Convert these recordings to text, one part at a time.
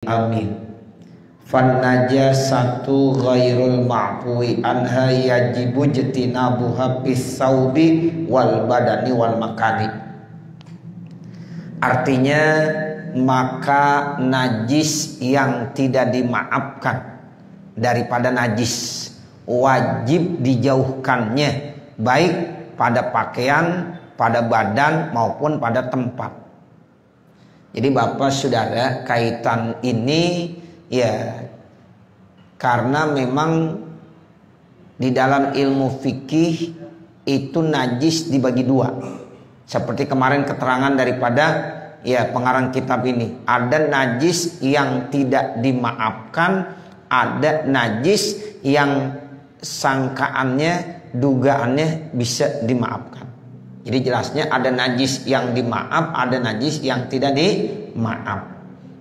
Amin. Fan najasatu ghairul ma'fuwi anha yajibu jtinabuha bis saubi wal badani wal makani. Artinya maka najis yang tidak dimaafkan daripada najis wajib dijauhkannya, baik pada pakaian, pada badan maupun pada tempat. Jadi Bapak Saudara, kaitan ini ya karena memang di dalam ilmu fikih itu najis dibagi dua. Seperti kemarin keterangan daripada ya pengarang kitab ini, ada najis yang tidak dimaafkan, ada najis yang sangkaannya, dugaannya bisa dimaafkan. Jadi jelasnya ada najis yang dimaaf, ada najis yang tidak dimaaf.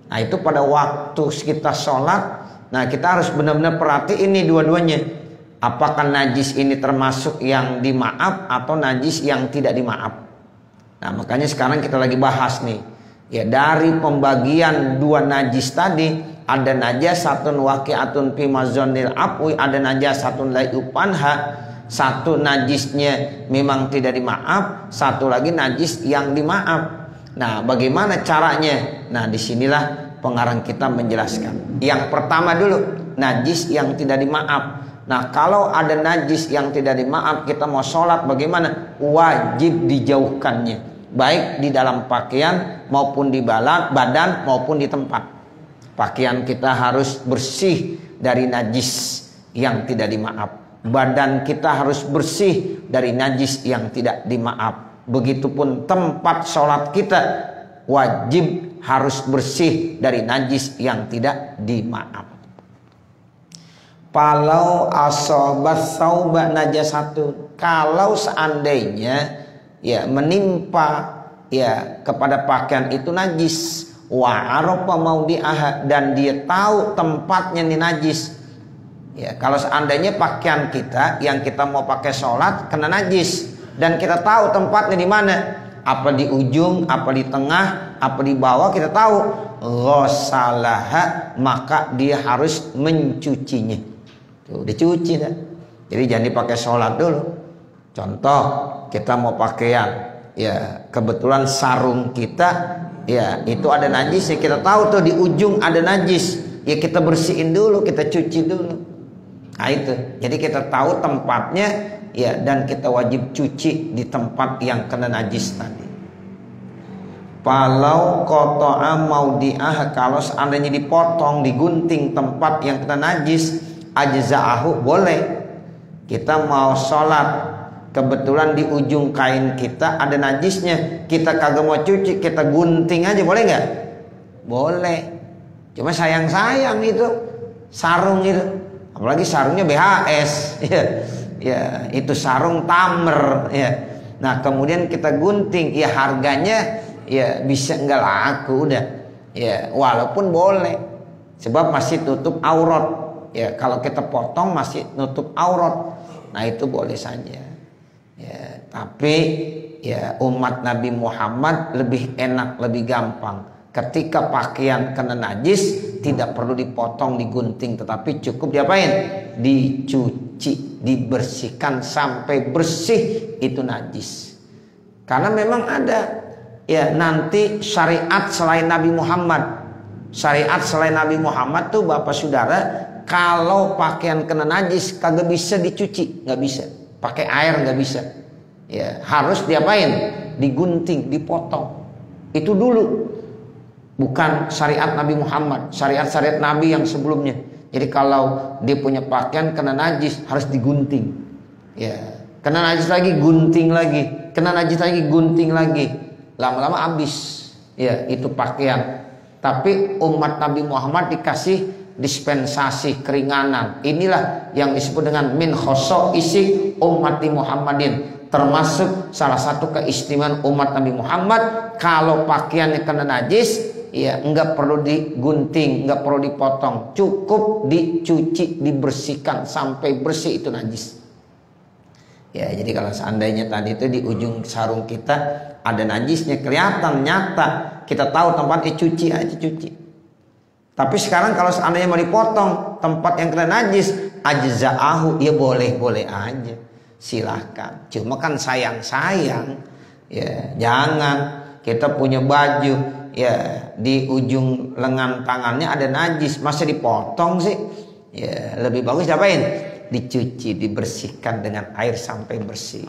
Nah itu pada waktu kita sholat, nah kita harus benar-benar perhatiin ini dua-duanya. Apakah najis ini termasuk yang dimaaf atau najis yang tidak dimaaf. Nah makanya sekarang kita lagi bahas nih. Ya dari pembagian dua najis tadi, ada najasatun waqi'atun fi mazanil afwi, ada najasatun la yupanha. Satu najisnya memang tidak dimaaf, satu lagi najis yang dimaaf. Nah, bagaimana caranya? Nah, disinilah pengarang kita menjelaskan. Yang pertama dulu, najis yang tidak dimaaf. Nah, kalau ada najis yang tidak dimaaf, kita mau sholat bagaimana? Wajib dijauhkannya, baik di dalam pakaian maupun di badan maupun di tempat. Pakaian kita harus bersih dari najis yang tidak dimaaf. Badan kita harus bersih dari najis yang tidak dimaaf. Begitupun tempat sholat kita wajib harus bersih dari najis yang tidak dimaaf. Palau asobat sauba najasatu, kalau seandainya ya menimpa ya kepada pakaian itu najis, wa arafa maudi'aha, dan dia tahu tempatnya ini najis. Ya, kalau seandainya pakaian kita yang kita mau pakai sholat kena najis dan kita tahu tempatnya di mana, apa di ujung, apa di tengah, apa di bawah, kita tahu, ghasalaha, maka dia harus mencucinya. Tuh, dicuci dah. Jadi jangan dipakai sholat dulu. Contoh, kita mau pakaian, ya kebetulan sarung kita, ya itu ada najisnya, kita tahu tuh di ujung ada najis, ya kita bersihin dulu, kita cuci dulu. Nah itu, jadi kita tahu tempatnya ya, dan kita wajib cuci di tempat yang kena najis tadi. Palau qata'a maudi'ah, kalau seandainya dipotong, digunting tempat yang kena najis, ajza'ahu, boleh. Kita mau sholat, kebetulan di ujung kain kita ada najisnya, kita kagak mau cuci, kita gunting aja, boleh nggak? Boleh. Cuma sayang itu sarung itu. Apalagi sarungnya BHS, ya itu sarung tamer, ya. Nah kemudian kita gunting, ya harganya ya bisa nggak laku udah, ya walaupun boleh, sebab masih tutup aurat, ya kalau kita potong masih nutup aurat, nah itu boleh saja, ya. Tapi ya umat Nabi Muhammad lebih enak, lebih gampang. Ketika pakaian kena najis, tidak perlu dipotong, digunting, tetapi cukup diapain? Dicuci, dibersihkan sampai bersih itu najis. Karena memang ada ya nanti syariat selain Nabi Muhammad. Syariat selain Nabi Muhammad tuh Bapak Saudara, kalau pakaian kena najis kagak bisa dicuci, nggak bisa. Pakai air nggak bisa. Ya, harus diapain? Digunting, dipotong. Itu dulu. Bukan syariat Nabi Muhammad, syariat-syariat Nabi yang sebelumnya. Jadi kalau dia punya pakaian kena najis harus digunting. Ya, kena najis lagi gunting lagi, kena najis lagi gunting lagi. Lama-lama habis. Ya, itu pakaian. Tapi umat Nabi Muhammad dikasih dispensasi keringanan. Inilah yang disebut dengan min khosoisi ummati Muhammadin. Termasuk salah satu keistimewaan umat Nabi Muhammad, kalau pakaiannya kena najis, ya enggak perlu digunting, enggak perlu dipotong, cukup dicuci, dibersihkan sampai bersih itu najis. Ya, jadi kalau seandainya tadi itu di ujung sarung kita ada najisnya, kelihatan nyata, kita tahu tempatnya, cuci aja, cuci. Tapi sekarang kalau seandainya mau dipotong tempat yang kena najis, ajza'ahu, ya boleh-boleh aja, silahkan. Cuma kan sayang-sayang, ya jangan kita punya baju, ya di ujung lengan tangannya ada najis, masa dipotong sih? Ya lebih bagus diapain? Dicuci, dibersihkan dengan air sampai bersih.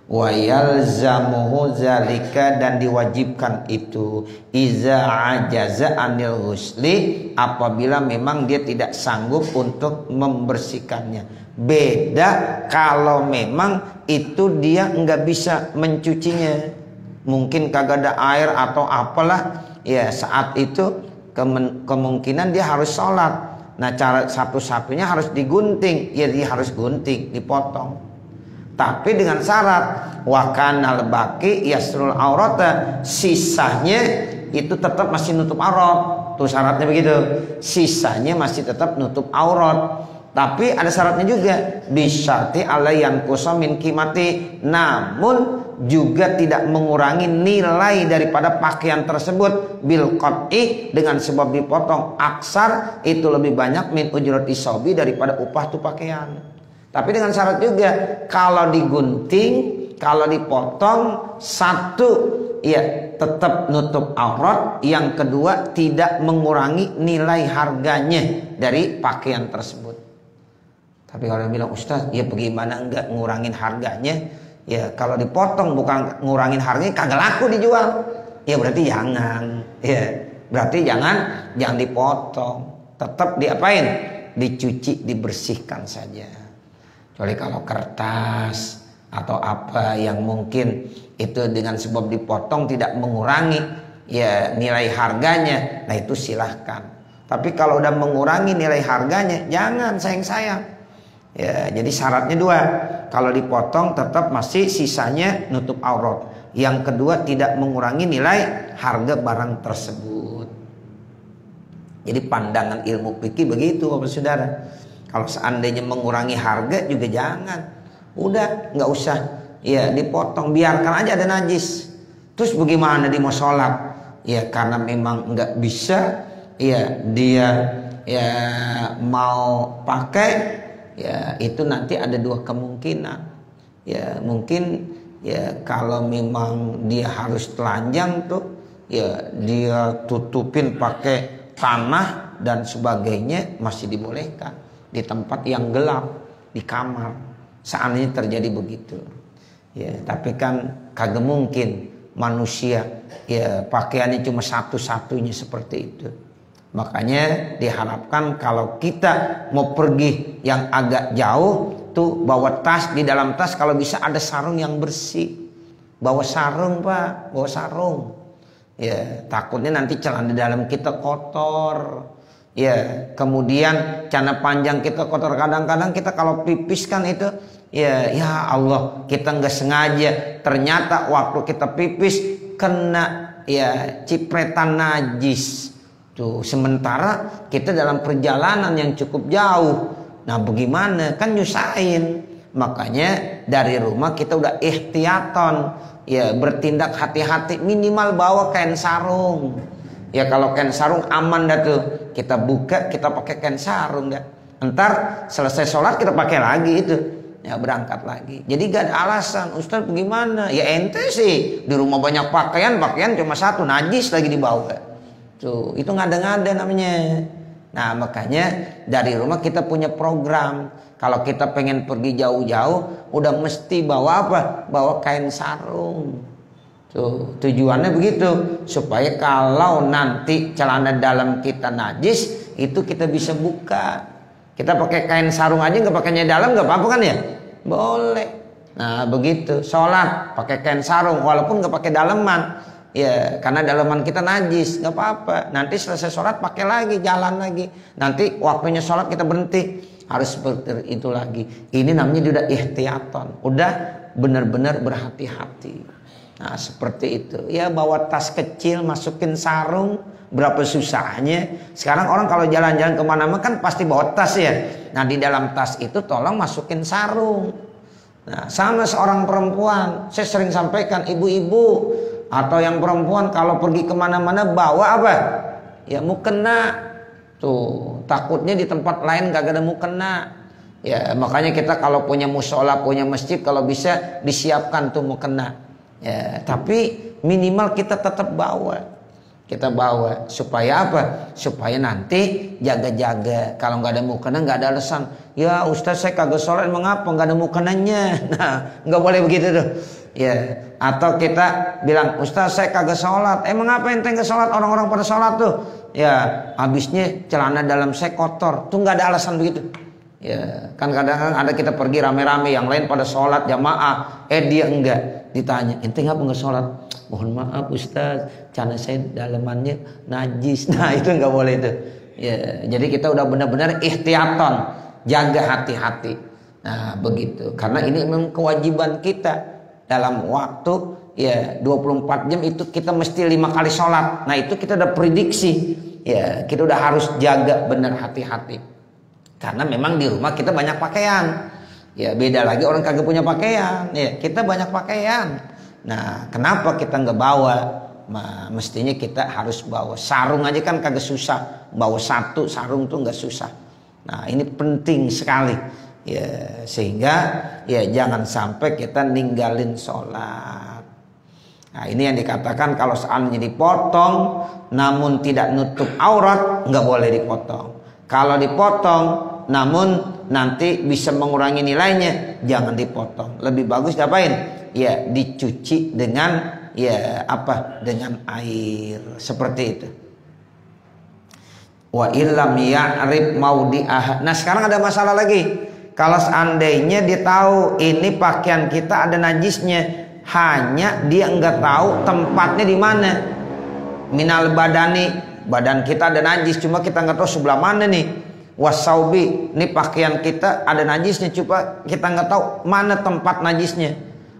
Wa yalzamuhu zalika, dan diwajibkan itu iza ajaza anil ghusli, apabila memang dia tidak sanggup untuk membersihkannya. Beda kalau memang itu dia nggak bisa mencucinya, mungkin kagak ada air atau apalah, ya saat itu kemungkinan dia harus sholat. Nah cara satu-satunya harus digunting, ya dia harus gunting, dipotong. Tapi dengan syarat wakanal baki yasrul aurata, sisanya itu tetap masih nutup aurat. Tuh syaratnya begitu, sisanya masih tetap nutup aurat. Tapi ada syaratnya juga, bisyarti alayan kusamin kimati, namun juga tidak mengurangi nilai daripada pakaian tersebut bil qat'i, dengan sebab dipotong aksar itu lebih banyak min ujrati sobi, daripada upah tuh pakaian. Tapi dengan syarat juga, kalau digunting, kalau dipotong, satu ya tetap nutup aurat, yang kedua tidak mengurangi nilai harganya dari pakaian tersebut. Tapi orang bilang, Ustaz, ya bagaimana enggak ngurangin harganya? Ya kalau dipotong bukan ngurangin harganya, kagak laku dijual. Ya berarti jangan. Ya berarti jangan dipotong. Tetap diapain? Dicuci, dibersihkan saja. Kecuali kalau kertas atau apa yang mungkin itu dengan sebab dipotong tidak mengurangi ya nilai harganya, nah itu silahkan. Tapi kalau udah mengurangi nilai harganya, jangan, sayang-sayang. Ya, jadi syaratnya dua. Kalau dipotong tetap masih sisanya nutup aurat. Yang kedua tidak mengurangi nilai harga barang tersebut. Jadi pandangan ilmu fikih begitu, Bapak Saudara. Kalau seandainya mengurangi harga juga jangan. Udah nggak usah ya dipotong, biarkan aja ada najis. Terus bagaimana dia mau sholat? Ya karena memang nggak bisa, ya dia ya mau pakai, ya itu nanti ada dua kemungkinan. Ya mungkin ya kalau memang dia harus telanjang tuh, ya dia tutupin pakai tanah dan sebagainya, masih dibolehkan di tempat yang gelap, di kamar, seandainya terjadi begitu. Ya, tapi kan kagak mungkin manusia ya pakaiannya cuma satu-satunya seperti itu. Makanya diharapkan kalau kita mau pergi yang agak jauh tuh bawa tas, di dalam tas kalau bisa ada sarung yang bersih. Bawa sarung, Pak, bawa sarung. Ya, takutnya nanti celana dalam kita kotor. Ya, kemudian celana panjang kita kotor, kadang-kadang kita kalau pipis kan itu ya Allah, kita nggak sengaja, ternyata waktu kita pipis kena ya cipretan najis. Tuh, sementara kita dalam perjalanan yang cukup jauh. Nah, bagaimana? Kan nyusahin. Makanya dari rumah kita udah ihtiyaton, ya bertindak hati-hati, minimal bawa kain sarung. Ya kalau kain sarung aman dah tuh. Kita buka, kita pakai kain sarung dah. Entar selesai sholat kita pakai lagi itu. Ya berangkat lagi. Jadi gak ada alasan, Ustaz bagaimana? Ya ente sih di rumah banyak pakaian cuma satu, najis lagi dibawa. Tuh, itu ngada-ngada namanya. Nah makanya dari rumah kita punya program. Kalau kita pengen pergi jauh-jauh, udah mesti bawa apa? Bawa kain sarung. Tuh, tujuannya begitu, supaya kalau nanti celana dalam kita najis, itu kita bisa buka. Kita pakai kain sarung aja, nggak pakainya dalam nggak apa-apa kan ya? Boleh. Nah begitu, sholat pakai kain sarung walaupun nggak pakai daleman, ya karena daleman kita najis, nggak apa-apa. Nanti selesai sholat pakai lagi, jalan lagi. Nanti waktunya sholat kita berhenti, harus seperti itu lagi. Ini namanya udah ihtiyaton, udah benar-benar berhati-hati. Nah seperti itu. Ya bawa tas kecil, masukin sarung, berapa susahnya. Sekarang orang kalau jalan-jalan kemana-mana kan pasti bawa tas ya. Nah di dalam tas itu tolong masukin sarung. Nah sama seorang perempuan, saya sering sampaikan, ibu-ibu atau yang perempuan kalau pergi kemana-mana bawa apa? Ya mukena tuh, takutnya di tempat lain gak ada mukena. Ya makanya kita kalau punya musola, punya masjid, kalau bisa disiapkan tuh mukena. Ya, tapi minimal kita tetap bawa. Kita bawa supaya apa? Supaya nanti jaga-jaga. Kalau nggak ada mukena nggak ada alasan. Ya Ustaz saya kagak sholat, mengapa nggak ada mukenanya? Nah nggak boleh begitu tuh. Ya atau kita bilang Ustaz saya kagak sholat. Mengapa ente nggak sholat? Orang-orang pada sholat tuh. Ya habisnya celana dalam saya kotor. Tuh nggak ada alasan begitu. Ya kan kadang-kadang ada kita pergi rame-rame, yang lain pada sholat jamaah, dia enggak. Ditanya ente ngapa nggak sholat? Mohon maaf Ustaz, celana saya dalamannya najis. Nah itu nggak boleh itu. Ya, jadi kita udah benar-benar ihtiyatan, jaga hati-hati. Nah begitu. Karena ini memang kewajiban kita dalam waktu ya 24 jam itu kita mesti 5 kali sholat. Nah itu kita udah prediksi. Ya kita udah harus jaga benar hati-hati. Karena memang di rumah kita banyak pakaian. Ya beda lagi orang kagak punya pakaian. Ya kita banyak pakaian. Nah kenapa kita nggak bawa? Nah, mestinya kita harus bawa. Sarung aja kan kagak susah. Bawa 1 sarung tuh nggak susah. Nah ini penting sekali. Ya sehingga ya jangan sampai kita ninggalin sholat. Nah ini yang dikatakan kalau seandainya dipotong namun tidak nutup aurat, nggak boleh dipotong. Kalau dipotong namun nanti bisa mengurangi nilainya, jangan dipotong. Lebih bagus diapain? Ya dicuci dengan ya apa? Dengan air seperti itu. Wa illam ya'rif maudi'ah. Nah sekarang ada masalah lagi. Kalau seandainya dia tahu ini pakaian kita ada najisnya, hanya dia enggak tahu tempatnya di mana. Minal badani, badan kita ada najis, cuma kita enggak tahu sebelah mana nih. Wasaubi, ini pakaian kita ada najisnya, coba kita nggak tahu mana tempat najisnya.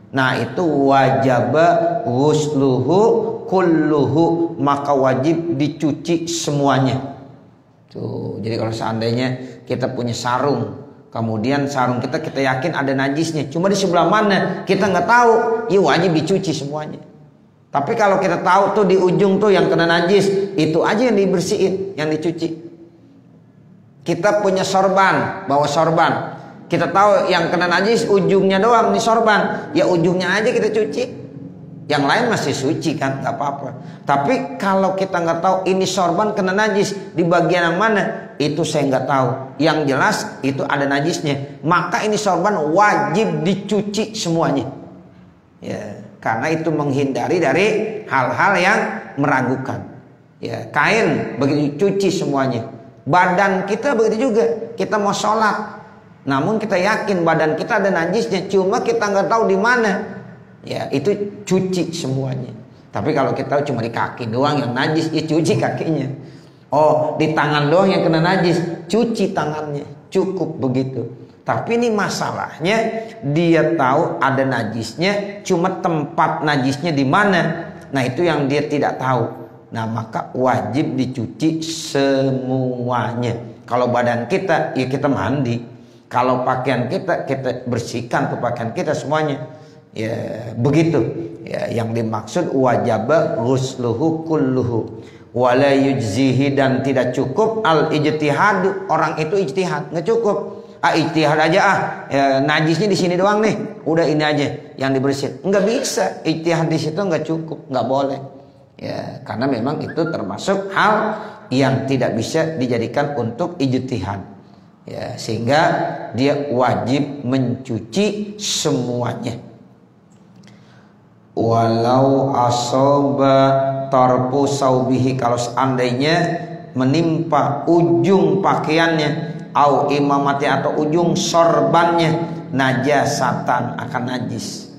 Nah itu wajaba ghusluhu kulluhu, maka wajib dicuci semuanya. Tuh, jadi kalau seandainya kita punya sarung, kemudian sarung kita yakin ada najisnya, cuma di sebelah mana kita nggak tahu, ya wajib dicuci semuanya. Tapi kalau kita tahu tuh di ujung tuh yang kena najis, itu aja yang dibersihin, yang dicuci. Kita punya sorban, bawa sorban. Kita tahu yang kena najis ujungnya doang nih sorban. Ya ujungnya aja kita cuci. Yang lain masih suci kan, gak apa-apa. Tapi kalau kita nggak tahu ini sorban kena najis di bagian yang mana, itu saya nggak tahu. Yang jelas itu ada najisnya. Maka ini sorban wajib dicuci semuanya. Ya, karena itu menghindari dari hal-hal yang meragukan. Ya, kain begitu cuci semuanya. Badan kita begitu juga. Kita mau sholat, namun kita yakin badan kita ada najisnya, cuma kita nggak tahu di mana. Ya itu cuci semuanya. Tapi kalau kita tahu cuma di kaki doang yang najis, ya cuci kakinya. Oh di tangan doang yang kena najis, cuci tangannya. Cukup begitu. Tapi ini masalahnya dia tahu ada najisnya, cuma tempat najisnya di mana. Nah itu yang dia tidak tahu. Nah maka wajib dicuci semuanya. Kalau badan kita ya kita mandi. Kalau pakaian kita bersihkan tuh pakaian kita semuanya. Ya begitu. Ya yang dimaksud wajaba ghusluhu kulluhu wala yujzihi, dan tidak cukup al ijtihad. Orang itu ijtihad nggak cukup. Ijtihad aja ya, najisnya di sini doang nih. Udah ini aja yang dibersihin. Nggak bisa. Ijtihad di situ nggak cukup, nggak boleh. Ya, karena memang itu termasuk hal yang tidak bisa dijadikan untuk ijtihad. Ya, sehingga dia wajib mencuci semuanya. Walau asoba tarfu saubihi, kalau seandainya menimpa ujung pakaiannya, au imamati atau ujung sorbannya, najasatan, akan najis.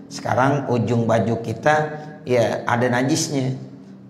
Sekarang ujung baju kita ya ada najisnya,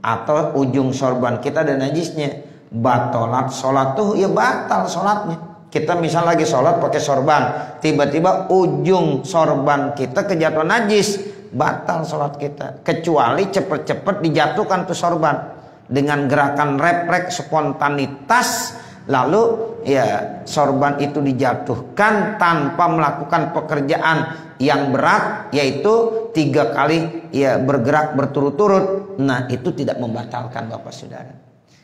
atau ujung sorban kita ada najisnya, batolat sholat tuh ya batal sholatnya. Kita misal lagi sholat pakai sorban, tiba-tiba ujung sorban kita kejatuhan najis, batal sholat kita. Kecuali cepet-cepet dijatuhkan tuh sorban dengan gerakan refleks spontanitas, lalu ya sorban itu dijatuhkan tanpa melakukan pekerjaan yang berat, yaitu 3 kali ya bergerak berturut-turut. Nah itu tidak membatalkan Bapak Saudara.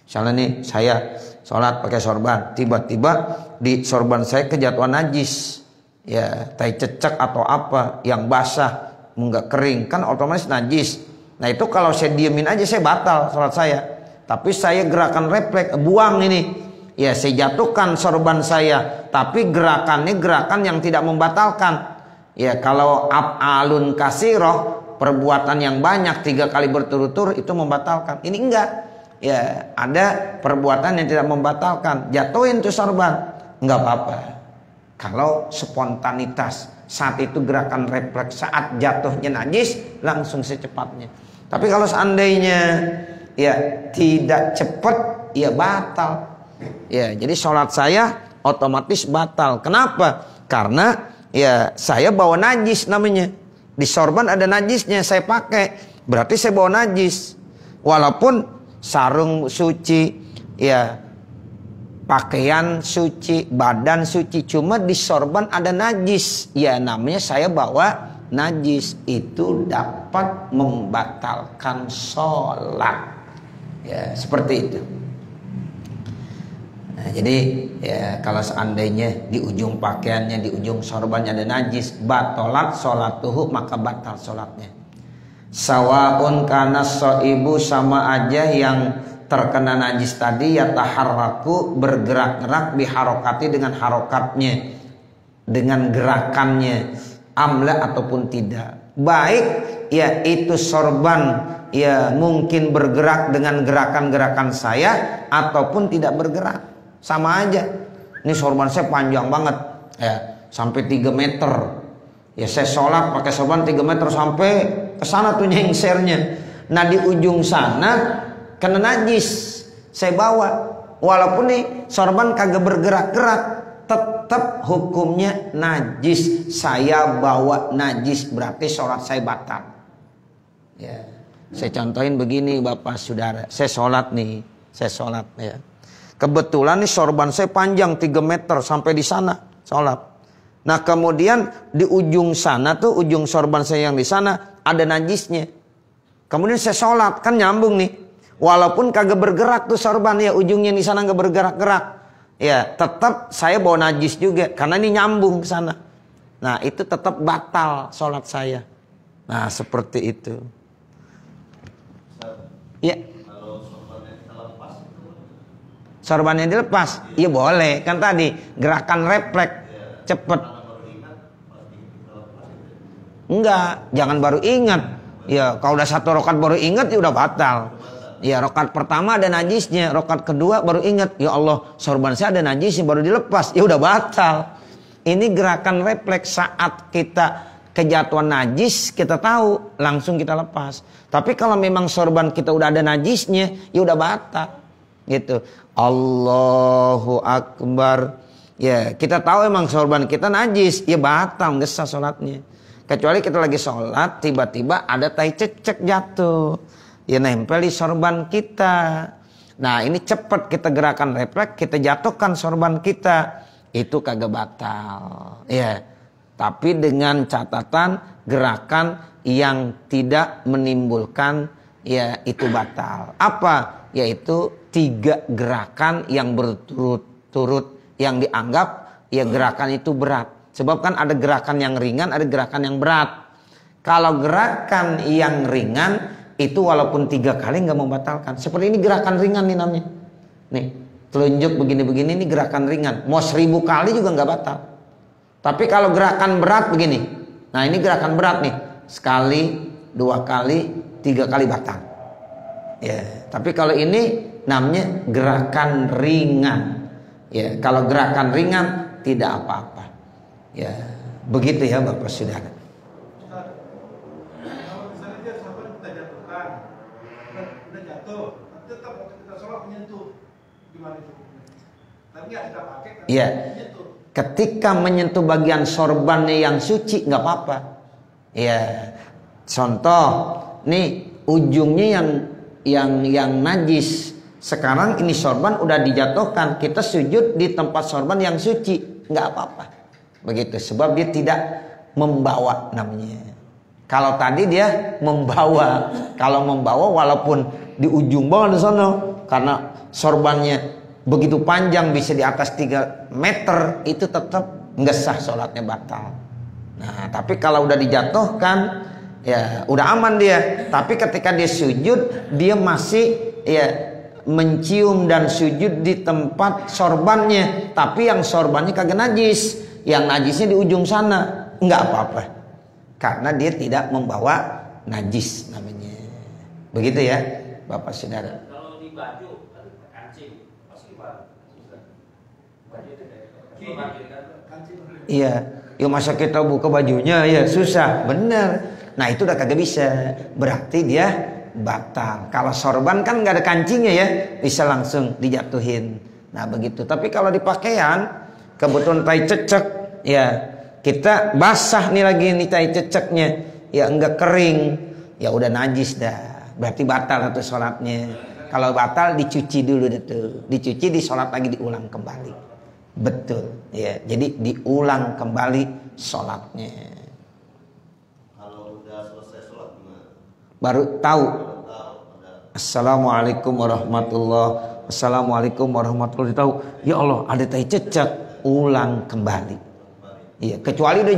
Misalnya nih saya sholat pakai sorban, tiba-tiba di sorban saya kejatuhan najis, ya tai cecek atau apa yang basah, enggak kering, kan otomatis najis. Nah itu kalau saya diemin aja saya batal sholat saya. Tapi saya gerakan refleks, buang ini, ya saya jatuhkan sorban saya. Tapi gerakannya gerakan yang tidak membatalkan. Ya kalau af'alun kasiroh, perbuatan yang banyak 3 kali berturut-turut itu membatalkan. Ini enggak. Ya ada perbuatan yang tidak membatalkan, jatuhin tuh sorban, enggak apa-apa. Kalau spontanitas saat itu gerakan refleks, saat jatuhnya najis langsung secepatnya. Tapi kalau seandainya ya tidak cepat, ya batal. Ya jadi sholat saya otomatis batal. Kenapa? Karena ya saya bawa najis namanya. Di sorban ada najisnya, saya pakai, berarti saya bawa najis. Walaupun sarung suci, ya pakaian suci, badan suci, cuma di sorban ada najis, ya namanya saya bawa najis, itu dapat membatalkan sholat. Ya seperti itu. Nah, jadi ya kalau seandainya di ujung pakaiannya, di ujung sorbannya ada najis, batalat sholatuhu, maka batal sholatnya. Sawaun kana ibu sama aja yang terkena najis tadi ya taharraku, bergerak-gerak biharokati dengan harokatnya, dengan gerakannya, amla ataupun tidak. Baik ya itu sorban ya mungkin bergerak dengan gerakan-gerakan saya ataupun tidak bergerak, sama aja. Ini sorban saya panjang banget ya, sampai 3 meter. Ya saya sholat pakai sorban 3 meter sampai ke sana tuh nyengsernya. Nah di ujung sana kena najis, saya bawa. Walaupun nih sorban kagak bergerak-gerak, tetap hukumnya najis. Saya bawa najis, berarti sholat saya batal. Ya, saya contohin begini Bapak Saudara, saya sholat nih, saya sholat ya. Kebetulan nih sorban saya panjang 3 meter sampai di sana sholat. Nah kemudian di ujung sana tuh, ujung sorban saya yang di sana ada najisnya. Kemudian saya sholat, kan nyambung nih. Walaupun kagak bergerak tuh sorban ya, ujungnya di sana nggak bergerak-gerak. Ya tetap saya bawa najis juga karena ini nyambung ke sana. Nah itu tetap batal sholat saya. Nah seperti itu. Ya. Sorbannya dilepas, iya boleh. Kan tadi gerakan refleks cepet. Enggak, jangan baru ingat. Ya kalau udah 1 rakaat baru ingat ya udah batal. Ya rakaat pertama ada najisnya, rakaat kedua baru ingat, ya Allah sorban saya ada najisnya, baru dilepas, ya udah batal. Ini gerakan refleks, saat kita kejatuhan najis kita tahu langsung kita lepas. Tapi kalau memang sorban kita udah ada najisnya, ya udah batal. Gitu. Allahu Akbar. Ya kita tahu emang sorban kita najis, ya batal, nggak sah sholatnya. Kecuali kita lagi sholat, tiba-tiba ada tai cecek jatuh, ya nempel di sorban kita. Nah ini cepat kita gerakan refleks, kita jatuhkan sorban kita, itu kagak batal. Ya, tapi dengan catatan gerakan yang tidak menimbulkan, ya itu batal. Apa? Yaitu 3 gerakan yang berturut-turut yang dianggap ya gerakan itu berat. Sebab kan ada gerakan yang ringan, ada gerakan yang berat. Kalau gerakan yang ringan itu walaupun 3 kali nggak membatalkan. Seperti ini gerakan ringan nih namanya. Nih, telunjuk begini-begini ini gerakan ringan. Mau 1000 kali juga nggak batal. Tapi kalau gerakan berat begini, nah ini gerakan berat nih. Sekali, 2 kali, 3 kali batal. Ya, tapi kalau ini namanya gerakan ringan. Ya, kalau gerakan ringan tidak apa-apa. Ya, begitu ya Bapak Saudara. Kalau misalnya dia sampai kita jatuhkan, udah jatuh, tapi tetap waktu kita sholat menyentuh, gimana itu? Tapi nggak kita pakai, kan ya. Menyentuh. Ketika menyentuh bagian sorbannya yang suci nggak apa-apa. Ya, contoh, nih ujungnya yang najis. Sekarang ini sorban udah dijatuhkan, kita sujud di tempat sorban yang suci, nggak apa-apa. Begitu, sebab dia tidak membawa namanya. Kalau tadi dia membawa, kalau membawa walaupun di ujung bawah di sana, karena sorbannya begitu panjang bisa di atas 3 meter, itu tetap nggak sah sholatnya, batal. Nah, tapi kalau udah dijatuhkan, ya udah aman dia. Tapi ketika dia sujud, dia masih ya mencium dan sujud di tempat sorbannya, tapi yang sorbannya kagak najis, yang najisnya di ujung sana, nggak apa-apa, karena dia tidak membawa najis namanya. Begitu ya, Bapak Saudara. Kalau di baju, kancing, pasti baju itu kancing. Iya, ya masa kita buka bajunya ya susah, bener. Nah itu udah kagak bisa, berarti dia batal. Kalau sorban kan nggak ada kancingnya ya, bisa langsung dijatuhin. Nah begitu. Tapi kalau di pakaian, kebetulan tai cecek, ya kita basah nih lagi nih tai ceceknya, ya enggak kering, ya udah najis dah. Berarti batal atau sholatnya. Kalau batal dicuci dulu itu, dicuci, disolat lagi, diulang kembali. Betul, ya. Jadi diulang kembali sholatnya. Kalau udah selesai sholat gimana? Baru tahu. Assalamualaikum warahmatullahi. Assalamualaikum warahmatullahi. Tahu. Ya Allah, ada tai cecek. Ulang kembali. Iya, kecuali udah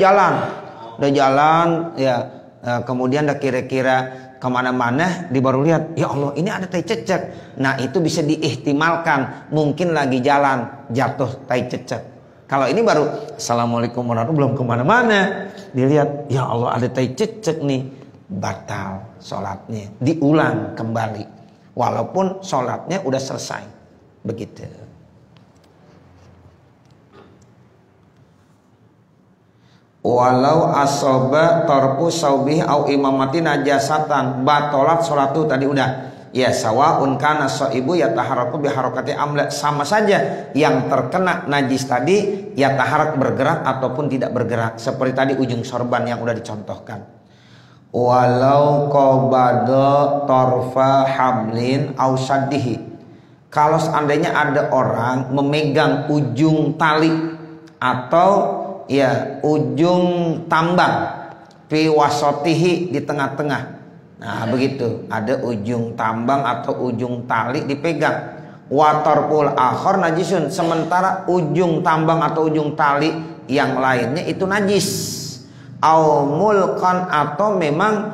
jalan, ya. Kemudian udah kira-kira kemana-mana, di baru lihat, ya Allah ini ada tai cecek. Nah itu bisa diihtimalkan, mungkin lagi jalan jatuh tai cecek. Kalau ini baru Assalamualaikum warahmatullahi, belum kemana-mana, dilihat, ya Allah ada tai cecek nih, batal sholatnya, diulang kembali walaupun sholatnya udah selesai. Begitu. Walau asoba torpu saubih au imamati najasatan batolat sholatu, tadi udah ya, sawaun kana soibu yataharraku biharokati amla, sama saja yang terkena najis tadi yataharak bergerak ataupun tidak bergerak, seperti tadi ujung sorban yang udah dicontohkan. Walau qabada torfa hablin au saddihi, kalau seandainya ada orang memegang ujung tali atau ya ujung tambang, fi wasotihi, di tengah-tengah. Nah begitu, ada ujung tambang atau ujung tali dipegang. Watarpul akhor najisun, sementara ujung tambang atau ujung tali yang lainnya itu najis. Au mulkan, atau memang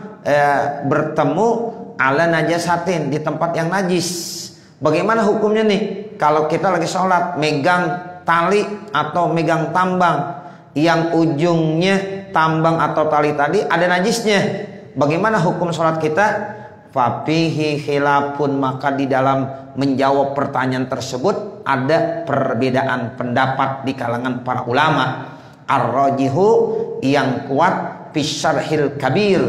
bertemu ala najasatin, di tempat yang najis. Bagaimana hukumnya nih kalau kita lagi sholat megang tali atau megang tambang yang ujungnya tambang atau tali tadi ada najisnya, bagaimana hukum sholat kita? Fafihi khilafun, maka di dalam menjawab pertanyaan tersebut ada perbedaan pendapat di kalangan para ulama. Ar-rajihu, yang kuat, fisyarhil kabir,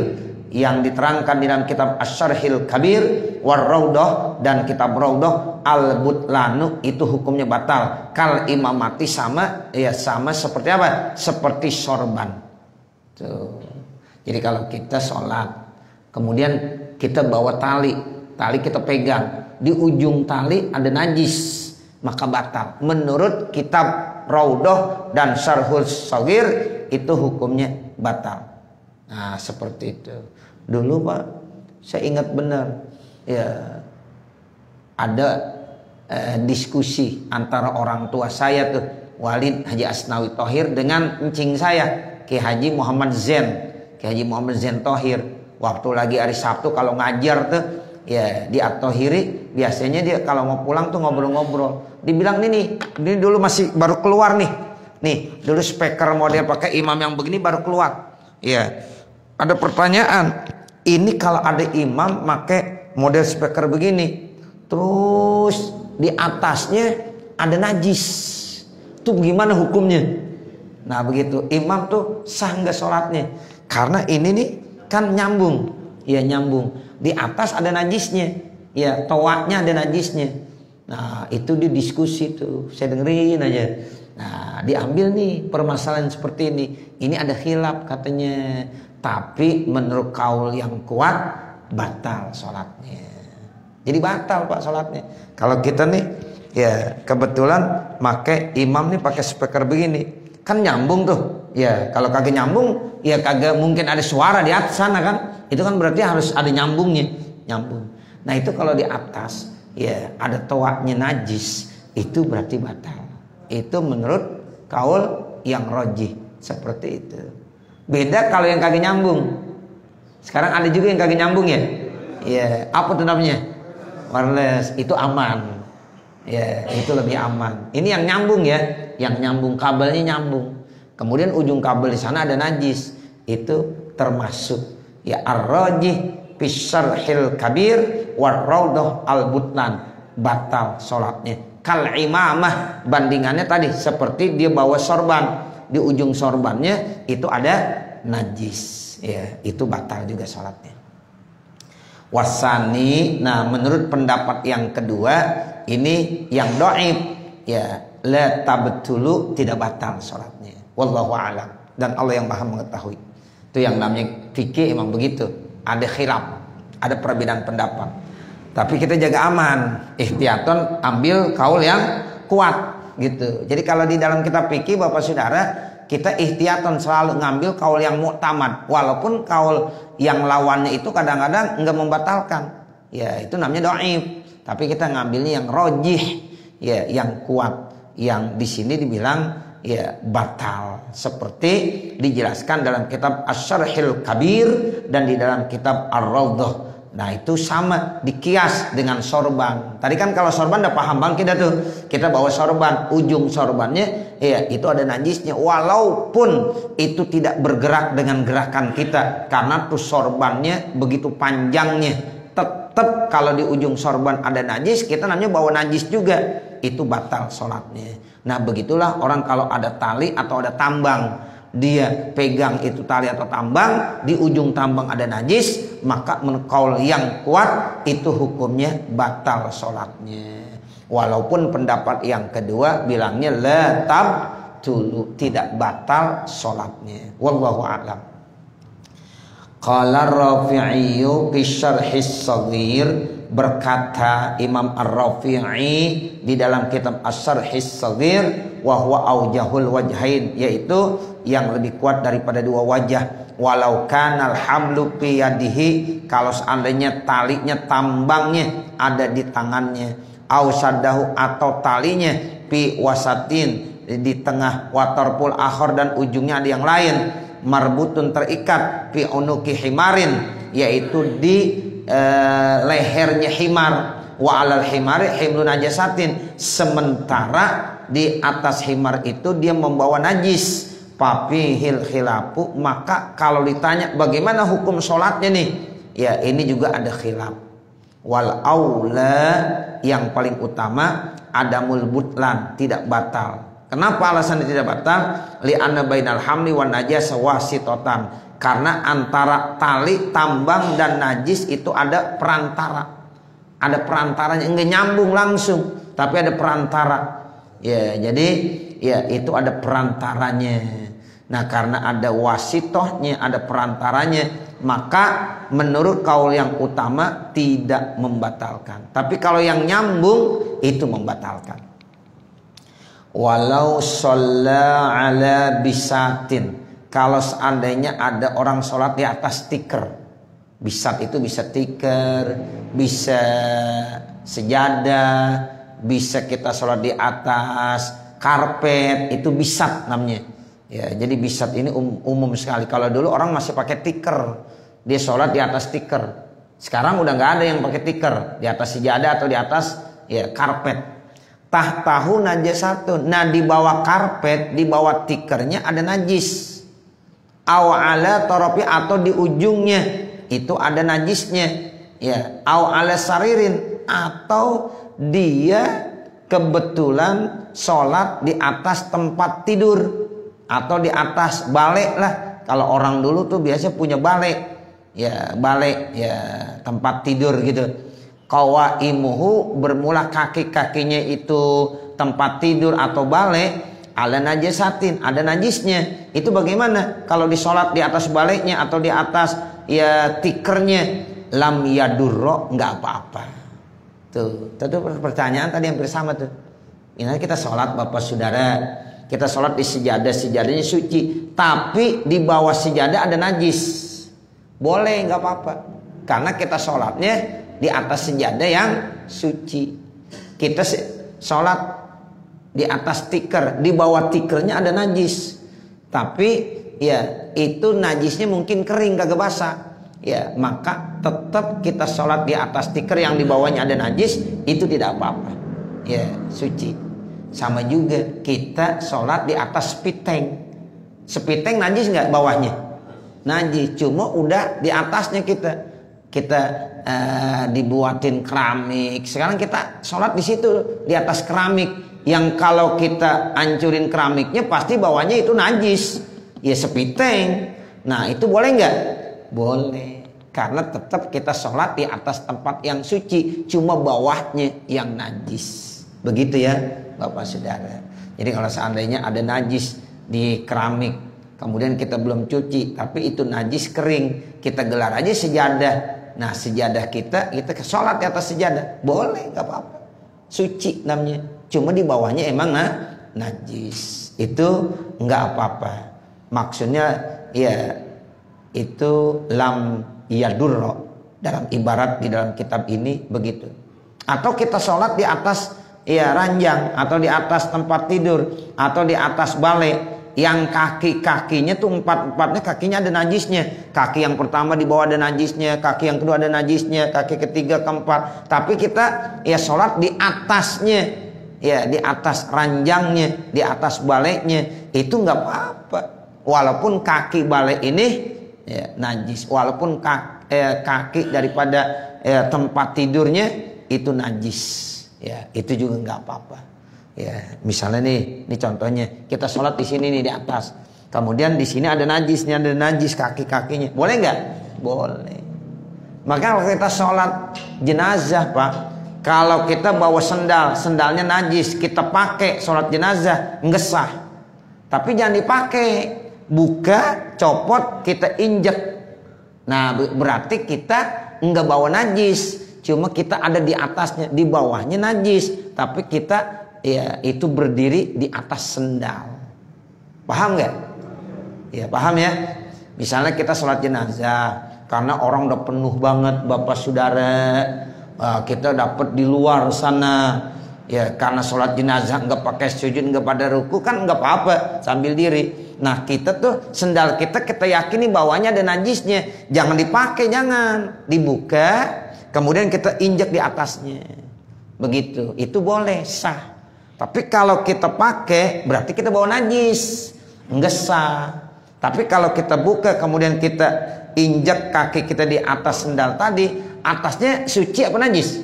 yang diterangkan di dalam kitab Asy-Syarhil Kabir, war-Raudhah, dan kitab Raudhah, al-butlanu, itu hukumnya batal. Kal imamati, sama ya, sama seperti apa? Seperti sorban. Tuh. Jadi kalau kita sholat, kemudian kita bawa tali kita pegang, di ujung tali ada najis, maka batal. Menurut kitab Raudhah dan Syarhul Shaghir, itu hukumnya batal. Nah seperti itu. Dulu Pak, saya ingat benar, ya ada diskusi antara orang tua saya tuh, Walid Haji Asnawi Thohir, dengan encing saya, Ki Haji Muhammad Zain, Ki Haji Muhammad Zain Thohir. Waktu lagi hari Sabtu kalau ngajar tuh, ya di At-Thohiri, biasanya dia kalau mau pulang tuh ngobrol-ngobrol. Dibilang ini dulu masih baru keluar nih dulu speaker model pakai imam yang begini baru keluar. Ya, ada pertanyaan, ini kalau ada imam pakai model speaker begini, terus di atasnya ada najis, tuh gimana hukumnya? Nah begitu, imam tuh sah nggak sholatnya? Karena ini nih kan nyambung, ya nyambung. Di atas ada najisnya, ya toaknya ada najisnya. Nah itu didiskusi tuh, saya dengerin aja. Nah diambil nih permasalahan seperti ini. Ini ada khilaf katanya, tapi menurut kaul yang kuat batal sholatnya. Jadi batal Pak sholatnya. Kalau kita nih, ya kebetulan pakai imam nih pakai speaker begini, kan nyambung tuh. Ya kalau kagak nyambung, ya kagak mungkin ada suara di atas sana kan. Itu kan berarti harus ada nyambungnya, nyambung. Nah itu kalau di atas, ya ada toaknya najis, itu berarti batal. Itu menurut kaul yang rajih seperti itu. Beda kalau yang kagak nyambung. Sekarang ada juga yang kagak nyambung ya. Ya, apa tuh namanya? Wireless, itu aman. Ya, itu lebih aman. Ini yang nyambung ya, yang nyambung kabelnya nyambung. Kemudian ujung kabel di sana ada najis, itu termasuk ya ar-rajih fi syarhil kabir war-raudhah al-butlan, batal salatnya. Kal imamah, bandingannya tadi seperti dia bawa sorban, di ujung sorbannya itu ada najis, ya itu batal juga salatnya. Wasani, nah menurut pendapat yang kedua ini yang dhaif, ya la tabtulu, tidak batal salatnya. Wallahu a'lam, dan Allah yang Maha mengetahui. Itu yang namanya fikih emang begitu, ada khilaf, ada perbedaan pendapat. Tapi kita jaga aman, ihtiyaton, ambil kaul yang kuat gitu. Jadi kalau di dalam kitab fikih Bapak Saudara, kita ihtiyaton selalu ngambil kaul yang mu'tamad, walaupun kaul yang lawannya itu kadang-kadang enggak membatalkan. Ya, itu namanya dhaif. Tapi kita ngambilnya yang rajih, ya, yang kuat. Yang di sini dibilang ya batal, seperti dijelaskan dalam kitab Asy-Syarhil Kabir dan di dalam kitab Ar-Raudhah. Nah itu sama, dikias dengan sorban. Tadi kan kalau sorban udah paham bang kita tuh. Kita bawa sorban, ujung sorbannya ya itu ada najisnya. Walaupun itu tidak bergerak dengan gerakan kita, karena tuh sorbannya begitu panjangnya. Tetap kalau di ujung sorban ada najis, kita namanya bawa najis juga. Itu batal sholatnya. Nah begitulah orang kalau ada tali atau ada tambang, dia pegang itu tali atau tambang, di ujung tambang ada najis, maka menurut kaul yang kuat itu hukumnya batal sholatnya. Walaupun pendapat yang kedua bilangnya la tabtulu, tidak batal sholatnya. Wallahu a'lam. Qala Rafi'iyyu fi syarhis shaghir, berkata Imam Ar-Rafi'i di dalam kitab Asy-Syarhis Shaghir, wa huwa aujahul wajhain, yaitu yang lebih kuat daripada dua wajah. Walau kanal hamlu fi yadihi, kalau seandainya talinya tambangnya ada di tangannya, au saddahu, atau talinya fi wasatin, di tengah, watarpul akhar, dan ujungnya ada yang lain, marbutun, terikat, fi unuki himarin, yaitu di lehernya himar, wa alal himari himlu najasatin, sementara di atas himar itu dia membawa najis, papihil khilafu, maka kalau ditanya bagaimana hukum sholatnya nih, ya ini juga ada khilaf. Wal aula, yang paling utama, adamul butlan, tidak batal. Kenapa alasannya tidak batal? Li'anna bainal hamli wan najasa wasitotan, karena antara tali, tambang, dan najis itu ada perantara. Ada perantaranya, enggak nyambung langsung, tapi ada perantara. Ya, jadi ya itu ada perantaranya. Nah, karena ada wasitohnya, ada perantaranya, maka menurut kaul yang utama tidak membatalkan. Tapi kalau yang nyambung itu membatalkan. Walau shalla ala bisatin, kalau seandainya ada orang sholat di atas tikar. Bisat itu bisa tikar, bisa sejadah, bisa kita sholat di atas karpet, itu bisat namanya. Ya, jadi bisat ini umum sekali. Kalau dulu orang masih pakai tikar, dia sholat di atas tikar. Sekarang udah nggak ada yang pakai tikar, di atas sejadah atau di atas ya karpet. Tahtahu najasatun, nah di bawah karpet, di bawah tikernya ada najis. Aw ala toropi, atau di ujungnya itu ada najisnya. Ya, aw ala saririn, atau dia kebetulan sholat di atas tempat tidur atau di atas balek lah. Kalau orang dulu tuh biasa punya balek, ya balek, ya tempat tidur gitu. Qawaimuhu, bermula kaki-kakinya itu tempat tidur atau balek, ala najasatin, ada najisnya. Itu bagaimana? Kalau disolat di atas baleknya atau di atas ya tikernya, lam yadurro, nggak apa-apa. Tuh pertanyaan tadi yang bersama tuh. Ini kita sholat Bapak Saudara, kita sholat di sejadah, sejadahnya suci, tapi di bawah sejadah ada najis, boleh, nggak apa-apa, karena kita sholatnya di atas sejadah yang suci. Kita sholat di atas tikar, di bawah tikernya ada najis. Tapi ya itu najisnya mungkin kering kagak basah. Ya maka tetap kita sholat di atas tikar yang di bawahnya ada najis, itu tidak apa-apa. Ya suci. Sama juga kita sholat di atas spiteng. Spiteng najis nggak bawahnya? Najis. Cuma udah di atasnya kita dibuatin keramik. Sekarang kita sholat di situ di atas keramik. Yang kalau kita hancurin keramiknya pasti bawahnya itu najis. Ya spiteng. Nah itu boleh nggak? Boleh. Karena tetap kita sholat di atas tempat yang suci. Cuma bawahnya yang najis. Begitu ya Bapak Saudara. Jadi kalau seandainya ada najis di keramik, kemudian kita belum cuci, tapi itu najis kering, kita gelar aja sejadah. Nah sejadah kita sholat di atas sejadah, boleh, nggak apa-apa, suci namanya. Cuma di bawahnya emang najis, itu nggak apa-apa. Maksudnya ya itu lam yadurro dalam ibarat di dalam kitab ini begitu. Atau kita sholat di atas ranjang, atau di atas tempat tidur, atau di atas balai. Yang kaki-kakinya tuh empat-empatnya kakinya ada najisnya. Kaki yang pertama di bawah ada najisnya, kaki yang kedua ada najisnya, kaki ketiga, keempat. Tapi kita sholat di atasnya, di atas ranjangnya, di atas balainya, itu nggak apa-apa. Walaupun kaki balai ini najis, walaupun kaki daripada tempat tidurnya itu najis, itu juga nggak apa-apa. Ya, misalnya nih contohnya kita sholat di sini nih di atas, kemudian di sini ada najisnya, ada najis kaki-kakinya, boleh nggak? Boleh. Maka kalau kita sholat jenazah Pak, kalau kita bawa sendalnya najis, kita pakai sholat jenazah nggak sah. Tapi jangan dipakai, buka, copot, kita injek. Nah berarti kita nggak bawa najis, cuma kita ada di atasnya, di bawahnya najis, tapi kita itu berdiri di atas sendal. Paham nggak? Ya paham ya. Misalnya kita sholat jenazah, karena orang udah penuh banget Bapak Saudara, kita dapat di luar sana. Ya karena sholat jenazah nggak pakai sujud, nggak pada ruku, kan nggak apa-apa sambil diri. Nah kita tuh sendal kita yakini bawahnya ada najisnya, jangan dipakai, jangan dibuka, kemudian kita injek di atasnya. Begitu, itu boleh, sah. Tapi kalau kita pakai berarti kita bawa najis, enggak sah. Tapi kalau kita buka kemudian kita injak kaki kita di atas sendal tadi, atasnya suci apa najis?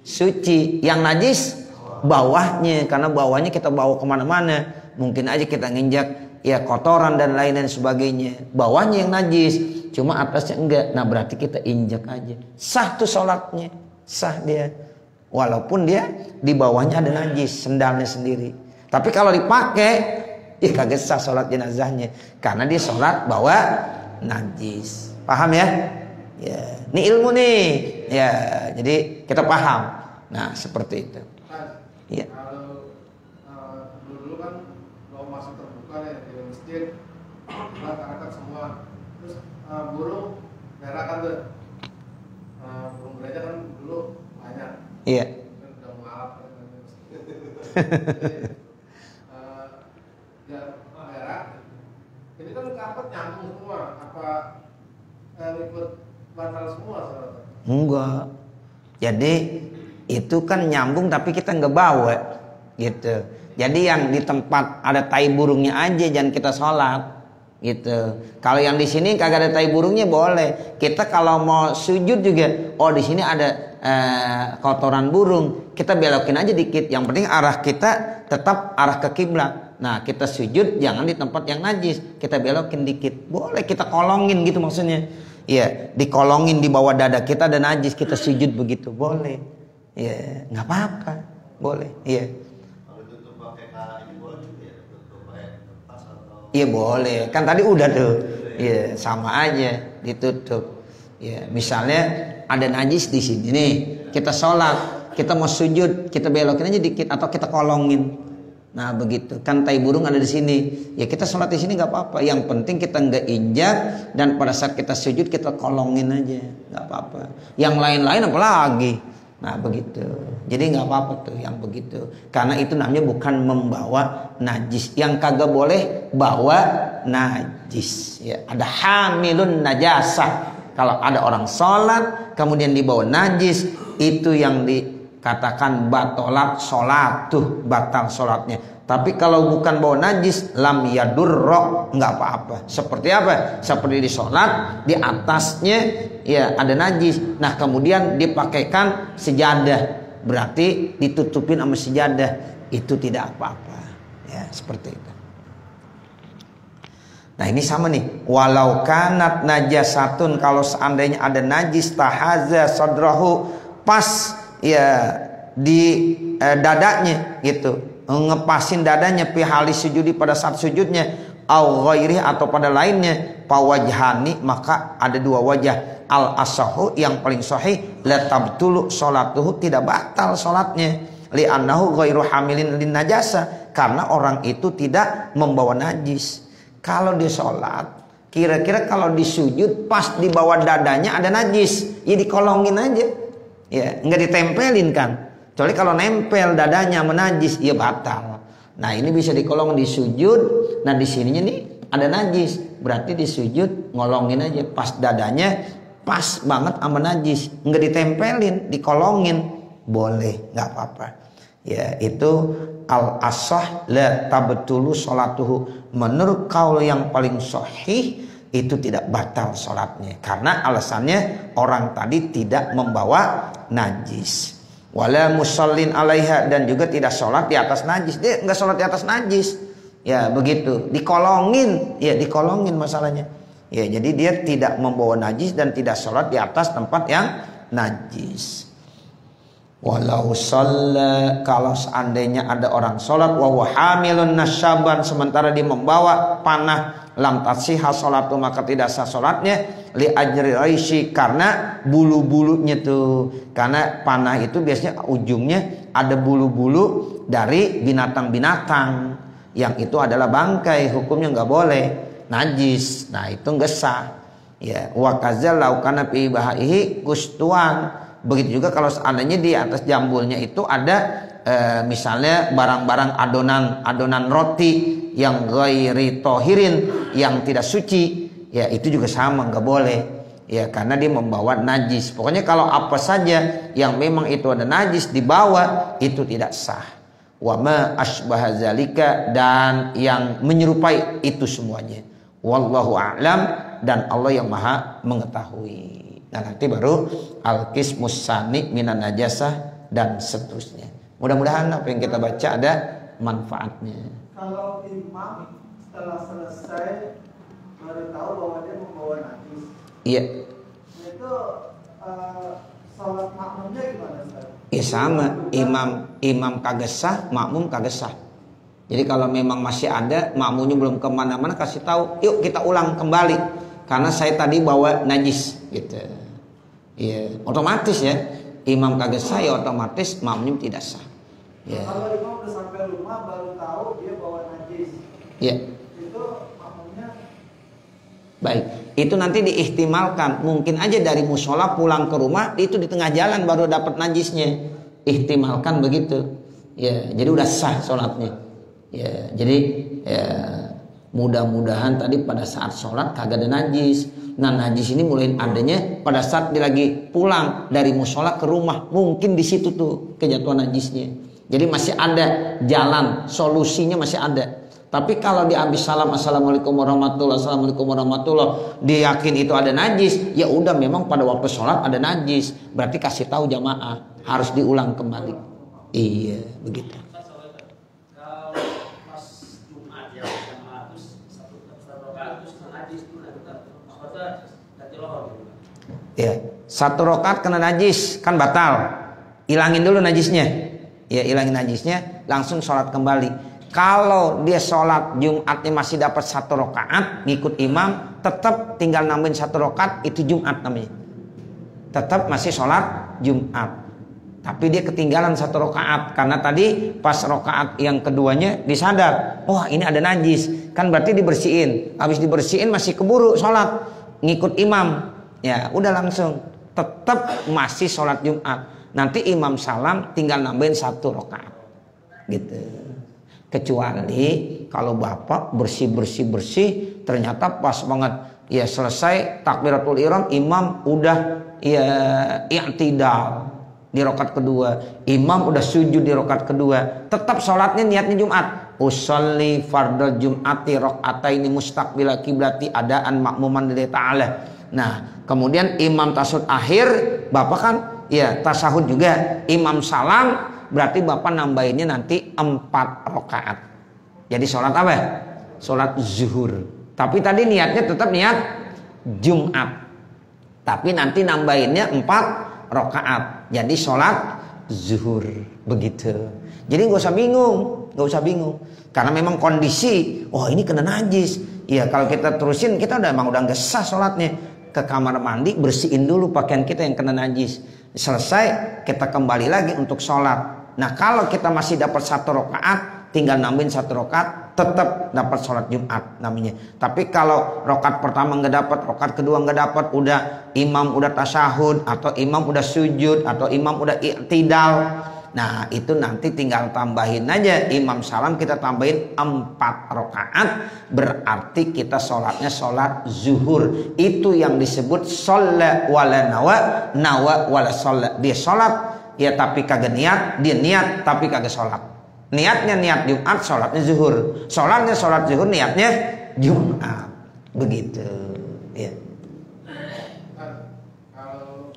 Suci. Yang najis bawahnya, karena bawahnya kita bawa kemana-mana. Mungkin aja kita nginjak kotoran dan lain-lain sebagainya. Bawahnya yang najis, cuma atasnya enggak. Nah berarti kita injak aja. Sah tuh sholatnya, sah dia. Walaupun dia di bawahnya ada najis, sendalnya sendiri. Tapi kalau dipakai, kagak sah sholat jenazahnya, karena dia sholat bawa najis. Paham ya? Ya, ini ilmu nih. Ya, jadi kita paham. Nah, seperti itu. Iya. Kalau dulu kan kalau masih terbuka ya di masjid, masyarakat semua. Terus burung merah kan tuh. Burung gereja kan dulu banyak. Iya. Udah maaf. Ya merah. Ini kan karpet nyambung semua. Apa ikut batal semua saudara? Enggak. Jadi itu kan nyambung tapi kita nggak bawa gitu. Jadi yang di tempat ada tai burungnya aja jangan kita sholat gitu. Kalau yang di sini kagak ada tai burungnya boleh. Kita kalau mau sujud juga, di sini ada kotoran burung, kita belokin aja dikit. Yang penting arah kita tetap arah ke kiblat. Nah kita sujud jangan di tempat yang najis, kita belokin dikit. Boleh kita kolongin gitu maksudnya. Iya, dikolongin di bawah dada kita ada najis, kita sujud begitu boleh. Iya, nggak apa-apa, boleh. Iya. Kalau tutup pakai ini boleh juga ya, tutup pakai kertas atau? Iya boleh, kan tadi udah tuh. Iya, sama aja ditutup. Ya, misalnya ada najis di sini nih, kita sholat, kita mau sujud, kita belokin aja dikit atau kita kolongin. Nah begitu, kan tai burung ada di sini, ya kita sholat di sini nggak apa-apa. Yang penting kita nggak injak dan pada saat kita sujud kita kolongin aja, nggak apa-apa. Yang lain-lain apalagi, Nah begitu. Jadi nggak apa-apa tuh yang begitu. Karena itu namanya bukan membawa najis. Yang kagak boleh bawa najis. Ya, ada hamilun najasah. Kalau ada orang sholat kemudian dibawa najis, itu yang dikatakan batolat sholat tuh, batal sholatnya. Tapi kalau bukan bawa najis, lam yadurro, nggak apa-apa. Seperti apa? Seperti di sholat, di atasnya ya ada najis. Nah kemudian dipakaikan sejadah, berarti ditutupin sama sejadah, itu tidak apa-apa. Ya seperti itu. Nah ini sama nih. Walau kanat najasatun, kalau seandainya ada najis tahaza sadrahu, pas ya di dadanya gitu. Ngepasin dadanya pihali sujudi pada saat sujudnya, au ghairi atau pada lainnya, pawajhani, maka ada dua wajah. Al asahu, yang paling sahih, la tabtulu salatuhu, tidak batal salatnya, li annahu ghairu hamilin lin najasa, karena orang itu tidak membawa najis. Kalau dia salat, kira-kira kalau di sujud pas di bawah dadanya ada najis, ya dikolongin aja, ya nggak ditempelin kan. Kecuali kalau nempel dadanya menajis, ya batal. Nah ini bisa dikolong di sujud. Nah di sininya nih ada najis, berarti di sujud ngolongin aja pas dadanya pas banget sama najis, nggak ditempelin, dikolongin, boleh, nggak apa-apa. Ya itu al asah la tabtulu sholatuhu. Menurut kaul yang paling sahih itu tidak batal sholatnya, karena alasannya orang tadi tidak membawa najis. Wala musallin alaiha, dan juga tidak sholat di atas najis. Dia nggak sholat di atas najis, ya begitu, dikolongin, ya dikolongin masalahnya. Ya jadi dia tidak membawa najis dan tidak sholat di atas tempat yang najis. Walau shalla, kalau seandainya ada orang sholat wa huwa hamilun nasyaban, sementara dia membawa panah, lam tasihha sholatu, maka tidak sah sholatnya, li ajri raisi, karena bulu-bulunya tuh, karena panah itu biasanya ujungnya ada bulu-bulu dari binatang-binatang, yang itu adalah bangkai, hukumnya nggak boleh, najis. Nah itu nggak sah. Ya wa kadzal laukana fi bahaihi kustuan. Begitu juga kalau seandainya di atas jambulnya itu ada misalnya barang-barang adonan roti yang ghairi tohirin, yang tidak suci, ya itu juga sama, nggak boleh, ya karena dia membawa najis. Pokoknya kalau apa saja yang memang itu ada najis dibawa, itu tidak sah. Wa ma asbaha zalika, dan yang menyerupai itu semuanya. Wallahu a'lam, dan Allah yang maha mengetahui. Nah nanti baru al-qismus tsani minan najasah dan seterusnya. Mudah-mudahan apa yang kita baca ada manfaatnya. Kalau imam setelah selesai baru tahu bahwa dia membawa najis, Iya. itu sholat makmumnya gimana Ustaz? Ya sama, imam kagak sah, makmum kagak sah. Jadi kalau memang masih ada, makmumnya belum kemana-mana, kasih tahu, yuk kita ulang kembali, karena saya tadi bawa najis, gitu. Ya, otomatis ya, imam kagak sah ya otomatis makmum tidak sah. Ya. Kalau imam udah sampai rumah baru tahu dia bawa najis, Ya. itu makmumnya Baik, itu nanti diihtimalkan. Mungkin aja dari musola pulang ke rumah, itu di tengah jalan baru dapat najisnya. Ihtimalkan begitu. Ya, jadi udah sah sholatnya. Ya, jadi ya, mudah-mudahan tadi pada saat sholat kagak ada najis. Nah najis ini mulai adanya pada saat dia lagi pulang dari musola ke rumah. Mungkin di situ tuh kejatuhan najisnya. Jadi masih ada jalan, solusinya masih ada. Tapi kalau dia habis salam assalamualaikum warahmatullahi, assalamualaikum warahmatullahi, dia yakin itu ada najis, ya udah memang pada waktu sholat ada najis, berarti kasih tahu jamaah harus diulang kembali. Iya begitu. Kalau pas Jumat ya jamaah terus satu rakaat terus najis itu maksudnya ganti lohor gitu. Ya, satu rakaat kena najis kan batal, ilangin dulu najisnya, ya ilangin najisnya, langsung sholat kembali. Kalau dia sholat Jumatnya masih dapat satu rakaat ngikut imam, tetap tinggal nambahin satu rakaat, itu Jumat namanya. Tetap masih sholat Jumat. Tapi dia ketinggalan satu rakaat karena tadi pas rakaat yang keduanya disadar, wah ini ada najis, kan berarti dibersihin. Habis dibersihin masih keburu sholat ngikut imam, ya udah langsung tetap masih sholat Jumat. nanti imam salam tinggal nambahin 1 rakaat gitu. Kecuali kalau bapak bersih ternyata pas banget ya selesai takbiratul ihram, imam udah ya i'tidal di rakaat kedua, imam udah sujud di rakaat kedua, tetap sholatnya niatnya Jumat. Usolli fardal jum'ati rakaataini mustaqbila kiblati adaan makmuman lillahi ta'ala. Nah, kemudian imam tasahud akhir, bapak kan ya tasahud juga, imam salam, berarti bapak nambahinnya nanti 4 rakaat. Jadi sholat apa? Sholat zuhur. Tapi tadi niatnya tetap niat Jumat. Tapi nanti nambahinnya 4 rakaat. Jadi sholat zuhur. Begitu. Jadi nggak usah bingung. Karena memang kondisi, oh ini kena najis. Ya kalau kita terusin, kita udah nggak sah sholatnya. Ke kamar mandi, bersihin dulu pakaian kita yang kena najis. Selesai, kita kembali lagi untuk sholat. Nah kalau kita masih dapat 1 rakaat, tinggal nambahin 1 rakaat, tetap dapat sholat Jumat namanya. Tapi kalau rakaat pertama nggak dapat, rakaat kedua nggak dapat, udah imam udah tasyahud, atau imam udah sujud, atau imam udah i'tidal, nah itu nanti tinggal tambahin aja, imam salam kita tambahin 4 rakaat, berarti kita sholatnya sholat zuhur. Itu yang disebut sholat wala nawa wala sholat. Dia sholat ya tapi kagak niat, dia niat tapi kagak sholat. Niatnya niat Jumat, sholatnya zuhur. Sholatnya sholat zuhur, niatnya Jumat. Begitu. Ya. Kalau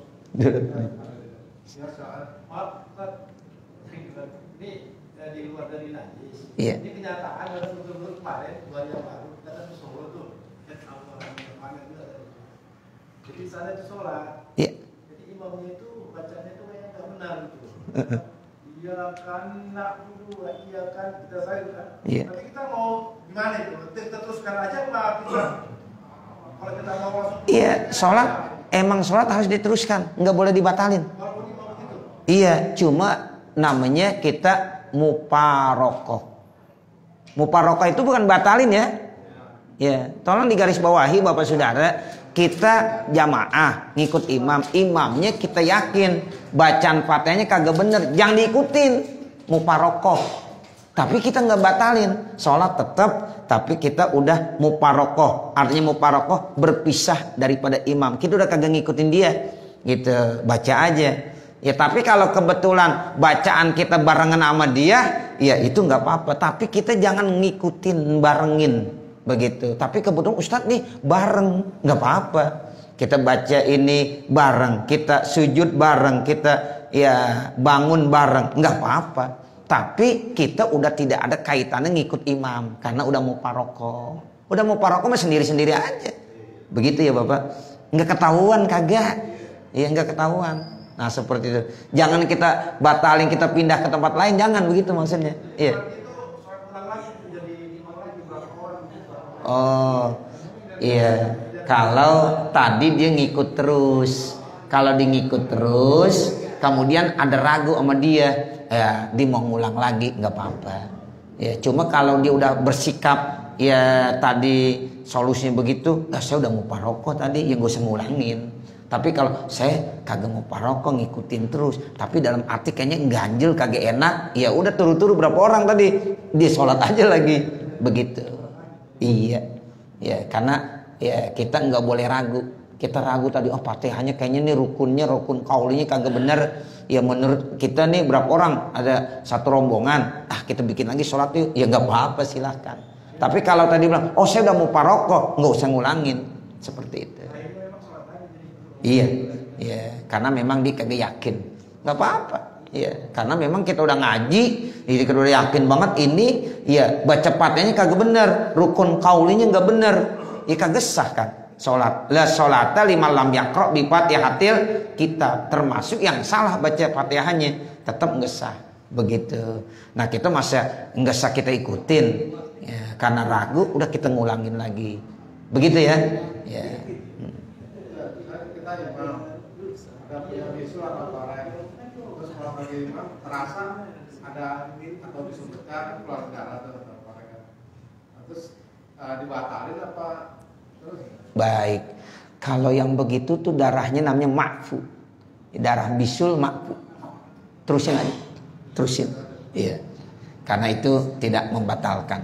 ini di luar dari najis. Iya. Ini kenyataan ada betul-betul kemarin 2 jam lalu kita kan ke Solo tuh. Jadi sana itu sholat. Iya. Jadi imamnya itu bacanya itu kayak nggak benar gitu. Iya kan, iya kan, kita saya kan. Iya. Tapi kita mau gimana itu? Kita teruskan aja nggak kita? Kalau kita mau langsung. Iya, sholat harus diteruskan, nggak boleh dibatalin. Walaupun imam begitu. Iya, cuma namanya kita muparokoh. Muparokoh itu bukan batalin ya. Ya, tolong digarisbawahi Bapak Saudara. Kita jamaah ngikut imam, imamnya kita yakin bacaan Fatihahnya kagak bener, jangan diikutin, muparokoh. Tapi kita nggak batalin, sholat tetap, tapi kita udah muparokoh. Artinya muparokoh berpisah daripada imam. Kita udah kagak ngikutin dia, gitu, baca aja. Ya tapi kalau kebetulan bacaan kita barengan sama dia, ya itu nggak apa-apa. Tapi kita jangan ngikutin, barengin. Begitu. Tapi kebetulan Ustadz nih bareng, nggak apa-apa. Kita baca ini bareng, kita sujud bareng, kita ya bangun bareng, nggak apa-apa. Tapi kita udah tidak ada kaitannya ngikut imam karena udah mau paroko. Udah mau paroko mah sendiri-sendiri aja. Begitu ya Bapak. Nggak ketahuan kagak. Iya nggak ketahuan. Nah seperti itu. Jangan kita batalin, kita pindah ke tempat lain, jangan begitu maksudnya. Iya. Oh iya, kalau tadi dia ngikut terus, kalau dia ngikut terus, kemudian ada ragu sama dia, ya dia mau ngulang lagi nggak apa-apa. Ya cuma kalau dia udah bersikap ya tadi solusinya begitu, ya saya udah mau paroko tadi, ya gak usah ngulangin. Tapi kalau saya kagak mau paroko ngikutin terus, tapi dalam arti kayaknya ganjel kagak enak, ya udah turu-turu berapa orang tadi, dia sholat aja lagi, begitu. Iya, ya karena ya kita nggak boleh ragu. Kita ragu tadi, oh Fatihahnya kayaknya nih rukunnya, rukun kaulinya kagak bener. Ya menurut kita nih berapa orang, ada 1 rombongan, kita bikin lagi sholat yuk. Ya nggak apa-apa silahkan. Tapi kalau tadi bilang, oh saya udah mau paroko, nggak usah ngulangin, seperti itu. Iya, ya karena memang dia kagak yakin, nggak apa-apa. Ya, karena memang kita udah ngaji, jadi kita udah yakin banget ini, ya baca Fatihahnya kagak bener, rukun kaulinya nggak bener, ya kagak sah kan sholat. La sholata liman lam yaqra bi Fatihatil kitab, termasuk yang salah baca Fatihahnya, tetap nggak sah, begitu. Nah kita masa nggak sah kita ikutin, ya, karena ragu, udah kita ngulangin lagi, begitu ya. Ya. Kita ada punya bisu atau barang. Kalau bagi imam terasa ada atau bisu besar keluar darah atau apa. Terus dibatalin apa terus? Baik. Kalau yang begitu tuh darahnya namanya makfu. Darah bisul makfu. terusin aja, terusin. Iya. Karena itu tidak membatalkan.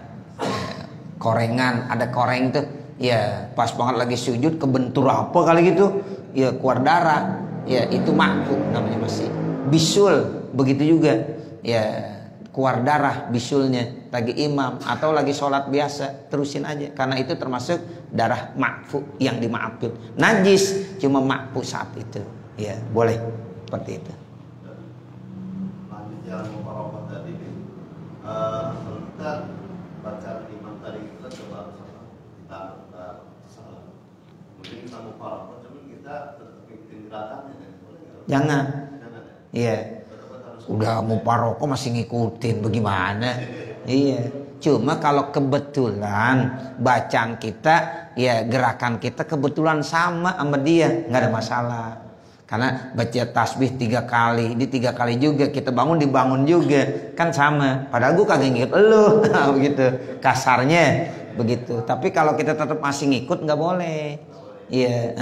Korengan, ada koreng itu, ya pas banget lagi sujud kebentur apa kali gitu, ya keluar darah, ya itu makruh namanya masih. Bisul begitu juga, ya keluar darah bisulnya lagi imam atau lagi sholat biasa, terusin aja karena itu termasuk darah makfu yang dimaafin. Najis cuma makfu saat itu, ya boleh seperti itu. Lanjut yang muparokah tadi, kita baca imam tadi kita coba kita salah. Mungkin kita muparokah, tapi kita tetap ikutin gerakannya, boleh nggak? Jangan. Jangan ya. Iya. Udah muparokah masih ngikutin bagaimana? Iya. Cuma kalau kebetulan bacaan kita, ya gerakan kita kebetulan sama dia, nggak ada masalah. Karena baca tasbih 3 kali, di 3 kali juga kita bangun dibangun juga, kan sama. Padahal gue kagak ngikut lu, begitu kasarnya begitu. Tapi kalau kita tetap masih ngikut nggak boleh. Iya.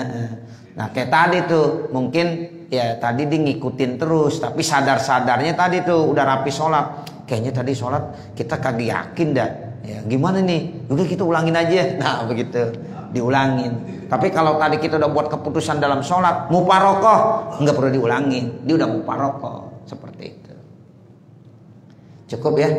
Nah kayak tadi tuh mungkin ya tadi dia ngikutin terus, tapi sadar-sadarnya tadi tuh udah rapi sholat. Kayaknya tadi sholat kita kagak yakin dah. Ya gimana nih? Udah kita ulangin aja. Nah begitu diulangin. Tapi kalau tadi kita udah buat keputusan dalam sholat muparokoh, nggak perlu diulangin. Dia udah muparokoh seperti itu. Cukup ya.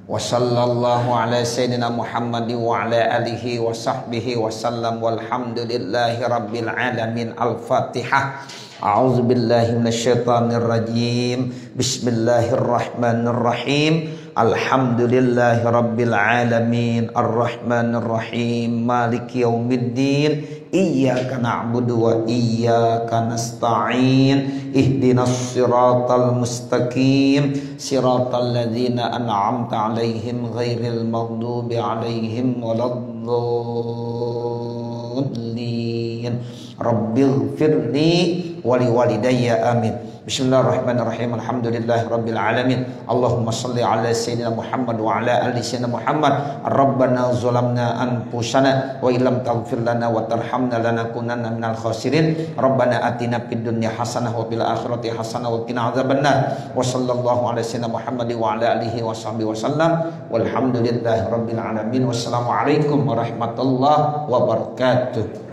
Wassallallahu ala sayyidina Muhammad wa ala alihi wa sahbihi wasallam walhamdulillahi rabbil alamin. Al-Fatihah. A'udzu billahi minasyaitonir rajim. Bismillahirrahmanirrahim. Alhamdulillahi rabbil alamin. Arrahmanir rahim. Maliki yaumiddin. Iyyaka na'budu wa iyyaka nasta'in. Ihdinas siratal mustaqim. Siratal ladzina an'amta 'alaihim ghairil maghdubi 'alaihim waladdallin. Rabbighfirli wa liwalidayya amin. Bismillahirrahmanirrahim. Alhamdulillahirabbil alamin. Allahumma shalli ala sayyidina Muhammad wa ala ali sayyidina Muhammad. Rabbana zalamna anfusana wa illam taghfir lana wa tarhamna lanakunanna minal khasirin. Rabbana atina fid dunya hasanah wa fil akhirati hasanah wa qina adzabannar. Wa sallallahu ala sayyidina Muhammad wa ala alihi washabbihi wasallam. Walhamdulillahirabbil alamin. Wassalamu alaikum warahmatullahi wabarakatuh.